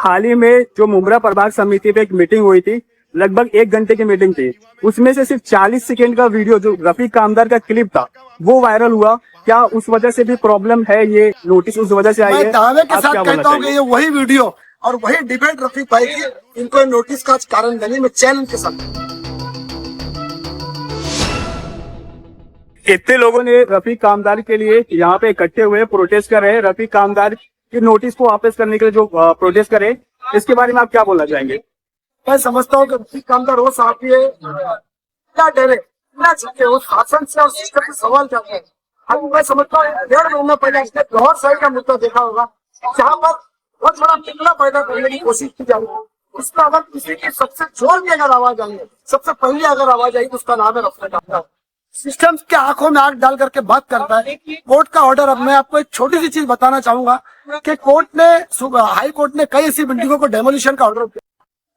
हाल ही में जो मुमरा प्रभाग समिति पे एक मीटिंग हुई थी, लगभग 1 घंटे की मीटिंग थी। उसमें से सिर्फ 40 सेकंड का वीडियो जो रफीक कामदार का क्लिप था वो वायरल हुआ। क्या उस वजह से भी प्रॉब्लम है? ये नोटिस उस वजह से आई है? मैं दावे के आप साथ क्या कहता हूँ बोलना कि ये वही वीडियो और वही डिबेट रफीक भाई की इनको नोटिस का कारण बनी। मैं चैलेंज के साथ इतने लोगों ने रफीक कामदार के लिए यहाँ पे इकट्ठे हुए प्रोटेस्ट कर रहे हैं। रफीक कामदार की नोटिस को वापस करने के लिए जो प्रोटेस्ट करे, इसके बारे में आप क्या बोलना चाहेंगे? मैं समझता हूँ कि रफीक कामदार वो साहब है क्या डरे क्या चाहते उस शासन से और सिस्टम से सवाल करते हैं। अभी मैं समझता हूँ 1.5 महीना पहले इसने बहुत सारी का मुद्दा देखा होगा जहाँ पर बहुत बड़ा फितना पैदा करने की कोशिश की जा रही है। उसका अगर किसी की सबसे जोर की अगर आवाज आई है, सबसे पहली अगर आवाज आई तो उसका नाम है रफीक कामदार। सिस्टम के आंखों में आंख डाल करके बात करता है। कोर्ट का ऑर्डर, अब मैं आपको एक छोटी सी चीज बताना चाहूंगा कि कोर्ट ने, हाई कोर्ट ने कई ऐसी बिल्डिंगों को डेमोलिशन का ऑर्डर दिया।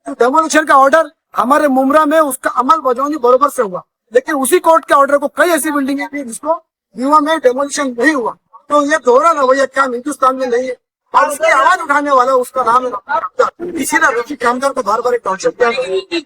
तो डेमोलिशन का ऑर्डर हमारे मुमरा में उसका अमल बजावनी बरोबर से हुआ, लेकिन उसी कोर्ट के ऑर्डर को कई ऐसी बिल्डिंगें थी जिसको युवा में डेमोलिशन नहीं हुआ। तो ये दोहरा रवैया क्या हिंदुस्तान में नहीं है और उसकी आवाज उठाने वाला उसका नाम है रफीक कामदार। इसी ने रफीक कामदार को बार बार टॉर्चर किया।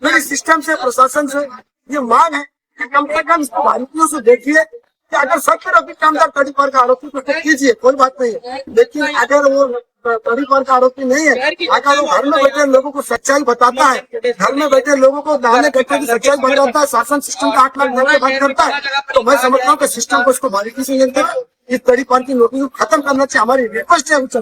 मेरी सिस्टम से, प्रशासन से ये मांग है कि कम से कम इसको बारीकियों से देखिए कि अगर सच में रफीक कामदार तड़ीपार का आरोपी तो कीजिए, कोई बात नहीं है। लेकिन अगर वो तड़ीपार का आरोपी नहीं है, अगर वो घर में बैठे लोगों को सच्चाई बताता है, घर में बैठे लोगों को दाने गट्टे की सच्चाई बताता है, शासन सिस्टम का 8 लाख नौकरी बंद करता है, तो मैं समझता हूँ कि सिस्टम को इसको बारीकी से देखते हैं। इस तड़ीपार की नौकरी को खत्म करना चाहिए। हमारी रिक्वेस्ट है उच्च।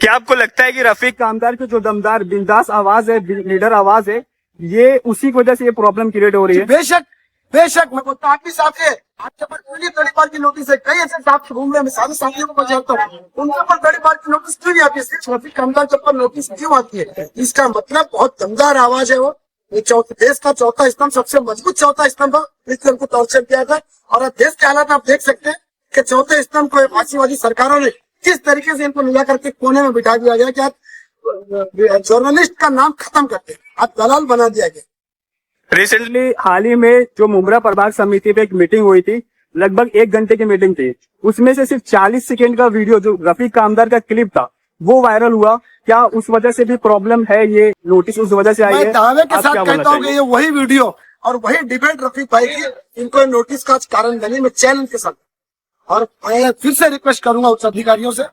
क्या आपको लगता है कि रफीक कामदार की जो दमदार बिंदास आवाज है, लीडर आवाज है, ये उसी की वजह से ये प्रॉब्लम क्रिएट हो रही है? बेशक बेशक, मैं बोलता हूँ आपके साथ है, आपके पास पूरी तड़ीपार की नोटिस है। कई ऐसे साथ घूम रहे हैं, सारे साथियों को मैं जानता हूँ, उनके ऊपर तड़ीपार की नोटिस क्यों नहीं आती है? सिर्फ रफीक कामदार के ऊपर नोटिस क्यों आती है? इसका मतलब बहुत दमदार आवाज है वो। ये देश का चौथा स्तंभ, सबसे मजबूत चौथा स्तंभ, इसलिए उनको टॉर्चर किया था। और देश के हालात आप देख सकते हैं कि चौथे स्तंभ को फांसीवादी सरकारों ने किस तरीके से इनको मिला करके कोने में बिठा दिया गया कि आप जर्नलिस्ट का नाम खत्म करते, आप दलाल बना दिया गया। रिसेंटली हाल ही में जो मुमरा प्रभाग समिति पे एक मीटिंग हुई थी, लगभग 1 घंटे की मीटिंग थी। उसमें से सिर्फ 40 सेकंड का वीडियो जो रफीक कामदार का क्लिप था वो वायरल हुआ। क्या उस वजह से भी प्रॉब्लम है? ये नोटिस उस वजह से आई है? मैं दावे के साथ कहता हूँ कि ये वही वीडियो और वही डिबेट रफीक भाई की इनको नोटिस का कारण बनी। मैं चैलेंज के साथ और मैं फिर से रिक्वेस्ट करूंगा उच्च अधिकारियों से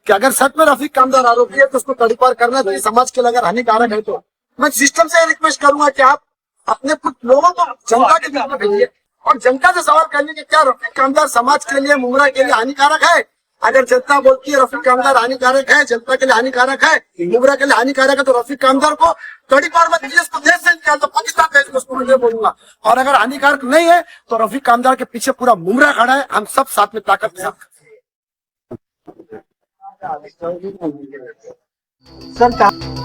कि अगर सच में रफीक कामदार आरोपी है तो उसको तड़ीपार करना चाहिए। समाज के लिए अगर हानिकारक है तो मैं सिस्टम से रिक्वेस्ट करूंगा कि आप अपने कुछ लोगों को जनता के बीच में भेजिए और जनता से सवाल करने के क्या रफीक कामदार समाज के लिए, मुमरा के लिए हानिकारक है? अगर जनता बोलती है रफीक कामदार हानिकारक है, जनता के लिए हानिकारक है, मुमरा के लिए हानिकारक है, तो रफीक कामदार को तड़ीपार मत कीजिए, उसको देश से निकाल दो, पाकिस्तान भेज दो, उसको मैं बोलूंगा। और अगर हानिकारक नहीं है तो रफीक कामदार के पीछे पूरा मुमरा खड़ा है, हम सब साथ में ताकत के साथ। सर